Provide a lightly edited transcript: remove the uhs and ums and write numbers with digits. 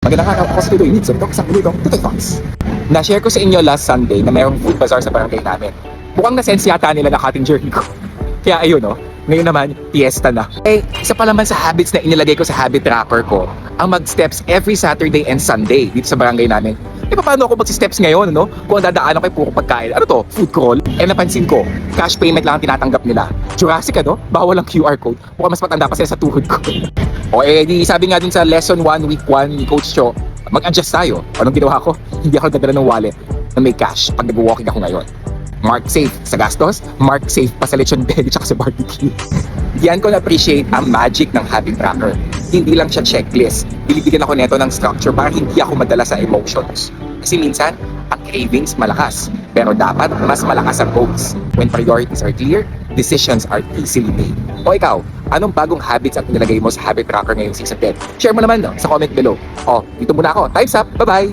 Magandang araw, ako si Tuloy Nitso. Ito isang minuto, Tutoy Thoughts. Na-share ko sa inyo last Sunday na mayroong food bazaar sa barangay namin. Mukhang na-sense yata nila na cutting journey ko. Kaya ayun ngayon naman, fiesta na. Isa pa naman sa habits na inilagay ko sa habit tracker ko, ang mag-steps every Saturday and Sunday dito sa barangay namin. Paano ako mag-steps ngayon, Kung ang dadaanan ko ay puro pagkain. Ano to? Food crawl? Napansin ko, cash payment lang ang tinatanggap nila. Jurassic, Bawal ang QR code. Mukhang mas matanda pa sila sa tuhod ko. Di sabi nga dun sa lesson 1, week 1 ni Coach Cho, mag-adjust tayo. Anong ginawa ko? Hindi ako nagdala ng wallet na may cash pag nag-walking ako ngayon. Mark safe sa gastos, mark safe pa sa lechon belly tsaka sa barbecue. Diyan ko na-appreciate ang magic ng habit tracker. Hindi lang siya checklist. Binibigyan ako neto ng structure para hindi ako madala sa emotions. Kasi minsan, ang cravings malakas. Pero dapat mas malakas ang goals. When priorities are clear, decisions are easily made. O ikaw, anong bagong habits ang nilagay mo sa habit tracker ngayong season 10? Share mo naman sa comment below. Dito muna ako. Time's up. Bye-bye!